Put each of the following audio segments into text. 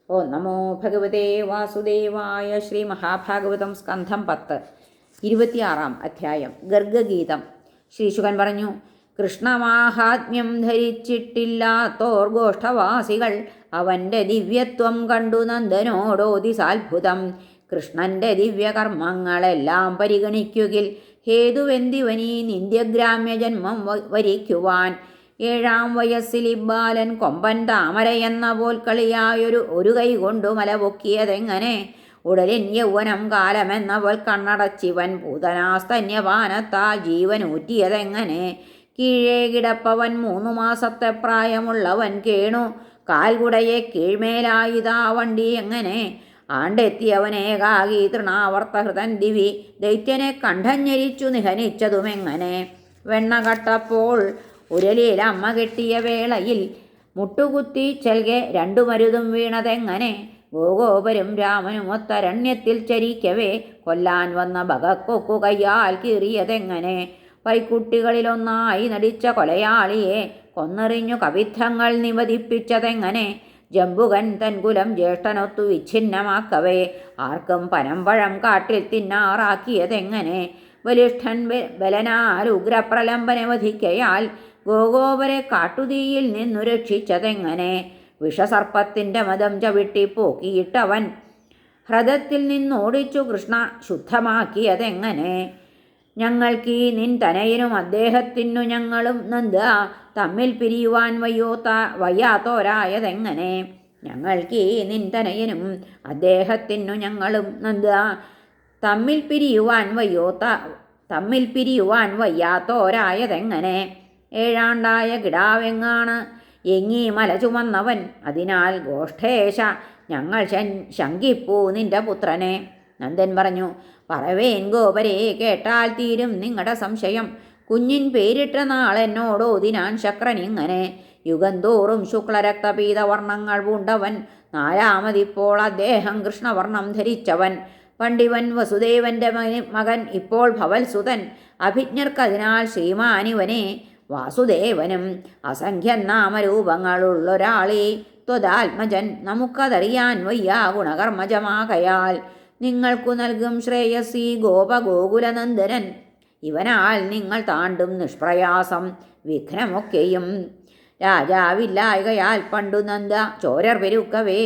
ഓം നമോ ഭഗവതേ വാസുദേവായ. ശ്രീ മഹാഭാഗവതം സ്കന്ധം 10 26 അധ്യായം. ഗർഗഗീതം. ശ്രീശുകൻ പറഞ്ഞു, കൃഷ്ണമാഹാത്മ്യം ധരിച്ചിട്ടില്ലാത്തോർ ഗോഷ്ഠവാസികൾ അവൻ്റെ ദിവ്യത്വം കണ്ടു നന്ദനോടോതി സാത്ഭുതം. കൃഷ്ണൻ്റെ ദിവ്യകർമ്മങ്ങളെല്ലാം പരിഗണിക്കുകിൽ ഹേതുവെന്തിവനീ നിന്ദ്യഗ്രാമ്യജന്മം വരിക്കുവാൻ. 7-ാം വയസ്സിൽ ഇബ്ബാലൻ കൊമ്പൻ താമരയെന്ന പോൽ കളിയായൊരു കൈ കൊണ്ടു മലപൊക്കിയതെങ്ങനെ? ഉടലിൻ യൗവനം കാലമെന്ന പോൽ കണ്ണടച്ചിവൻ പൂതനാസ്തന്യപാനത്താൽ ജീവൻ ഊറ്റിയതെങ്ങനെ? കീഴേ കിടപ്പവൻ 3 മാസത്തെ പ്രായമുള്ളവൻ കേണു കാൽകുടയെ കീഴ്മേലായിതാ വണ്ടി എങ്ങനെ? ആണ്ടെത്തിയവനേകാകി തൃണാവർത്തഹൃതൻ ദിവി ദൈത്യനെ കണ്ഠഞ്ഞരിച്ചു നിഹനിച്ചതുമെങ്ങനെ? വെണ്ണ കട്ടപ്പോൾ ഉരലിൽ അമ്മ കെട്ടിയ വേളയിൽ മുട്ടുകുത്തി ചെൽകെ 2 മരുതും വീണതെങ്ങനെ? ഗോഗോപരും രാമനും ഒത്തരണ്യത്തിൽ ചരിക്കവേ കൊല്ലാൻ വന്ന ഭഗക്കൊക്കു കയ്യാൽ കീറിയതെങ്ങനെ? പൈക്കുട്ടികളിലൊന്നായി നടിച്ച കൊലയാളിയെ കൊന്നെറിഞ്ഞു കവിദ്ധങ്ങൾ നിവദിപ്പിച്ചതെങ്ങനെ? ജംബുകൻ തൻകുലം ജ്യേഷ്ഠനൊത്തു വിച്ഛിന്നമാക്കവേ ആർക്കും പനമ്പഴം കാട്ടിൽ തിന്നാറാക്കിയതെങ്ങനെ? ബലിഷ്ഠൻ ബലനാൽ ഉഗ്രപ്രലംബനെ വധിക്കയാൽ ഗോഗോപരെ കാട്ടുതീയിൽ നിന്നു രക്ഷിച്ചതെങ്ങനെ? വിഷസർപ്പത്തിൻ്റെ മതം ചവിട്ടിപ്പോക്കിയിട്ടവൻ ഹൃദത്തിൽ നിന്നോടിച്ചു കൃഷ്ണ ശുദ്ധമാക്കിയതെങ്ങനെ? ഞങ്ങൾക്കീ നിൻ തനയനും അദ്ദേഹത്തിനു ഞങ്ങളും നന്ദ തമ്മിൽ പിരിയുവാൻ വയ്യാത്തോരായതെങ്ങനെ? ഞങ്ങൾക്കീ നിൻ തനയനും അദ്ദേഹത്തിനു ഞങ്ങളും നന്ദ തമ്മിൽ പിരിയുവാൻ വയ്യാത്തോരായതെങ്ങനെ? 7 കിടാവെങ്ങാണ് എങ്ങീ മല ചുമന്നവൻ, അതിനാൽ ഗോഷ്ഠേശ ഞങ്ങൾ ശങ്കിപ്പൂ നിന്റെ പുത്രനെ. നന്ദൻ പറഞ്ഞു, പറവേൻ ഗോപരെ, കേട്ടാൽ തീരും നിങ്ങളുടെ സംശയം. കുഞ്ഞിൻ പേരിട്ട നാളെന്നോടോതിനാൻ ശക്രനിങ്ങനെ. യുഗന്തോറും ശുക്ലരക്തപീതവർണ്ണങ്ങൾ പൂണ്ടവൻ, 4ാമതിപ്പോൾ അദ്ദേഹം കൃഷ്ണവർണ്ണം ധരിച്ചവൻ. പണ്ഡിവൻ വസുദേവൻ്റെ മകൻ, ഇപ്പോൾ ഭവൽസുതൻ. അഭിജ്ഞർക്കതിനാൽ ശ്രീമാനിവനെ വാസുദേവനും. അസംഖ്യം നാമരൂപങ്ങളുള്ളൊരാളീ ത്വദാത്മജൻ, നമുക്കതറിയാൻ വയ്യ ഗുണകർമ്മജമാകയാൽ. നിങ്ങൾക്കു നൽകും ശ്രേയസി ഗോപഗോകുലനന്ദനൻ. ഇവനാൽ നിങ്ങൾ താണ്ടും നിഷ്പ്രയാസം വിഘ്നമൊക്കെയും. രാജാവില്ലായകയാൽ പണ്ടു നന്ദ ചോരർ പെരുക്കവേ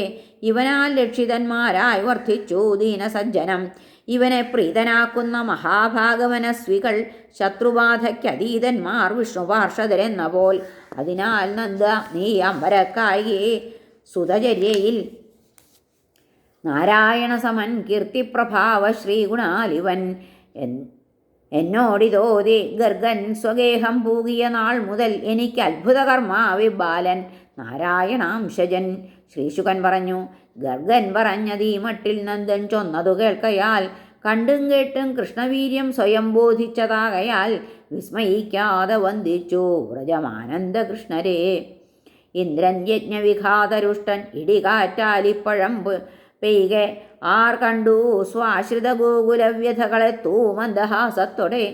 ഇവനാൽ രക്ഷിതന്മാരായി വർദ്ധിച്ചു ദീനസജ്ജനം. ഇവനെ പ്രീതനാക്കുന്ന മഹാഭാഗമനസ്വികൾ ശത്രുബാധയ്ക്കതീതന്മാർ വിഷ്ണുപാർഷദരെന്ന പോൽ. അതിനാൽ നന്ദ നീ അമ്പരക്കായികേ സുതചര്യയിൽ നാരായണ സമൻ കീർത്തിപ്രഭാവ ശ്രീഗുണാലിവൻ. എന്നോടിതോതി ഗർഗൻ സ്വഗേഹം പൂകിയ നാൾ മുതൽ എനിക്ക് അത്ഭുതകർമാവിബാലൻ നാരായണാംശജൻ. ശ്രീശുകൻ പറഞ്ഞു, ഗർഗൻ പറഞ്ഞതീ മട്ടിൽ നന്ദൻ ചൊന്നതു കേൾക്കയാൽ കണ്ടും കേട്ടും കൃഷ്ണവീര്യം സ്വയം ബോധിച്ചതാകയാൽ വിസ്മയിക്കാതെ വന്ദിച്ചു വ്രജമാനന്ദ കൃഷ്ണരെ. ഇന്ദ്രൻ യജ്ഞവിഘാതരുഷ്ടൻ ഇടികാറ്റാലിപ്പഴം പെയ്കെ ആർ കണ്ടു സ്വാശ്രിത ഗോകുലവ്യഥകളെത്തൂ മന്ദഹാസത്തോടെ.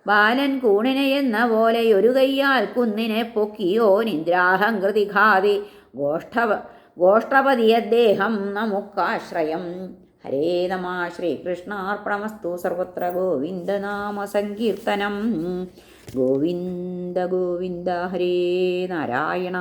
ബാലൻ കൂണിനെ എന്ന പോലെ ഒരു കയ്യാൽ കുന്നിനെ പൊക്കിയോ നിന്ദ്രാഹങ്കൃതിഘാതി ഗോഷ്ഠപതി അദ്ദേഹം നമുക്കാശ്രയം. ഹരേ നമഃ. ശ്രീകൃഷ്ണാർപ്പണമസ്തു. സർവത്ര ഗോവിന്ദനാമ സങ്കീർത്തനം. ഗോവിന്ദ ഗോവിന്ദ. ഹരേ നാരായണ.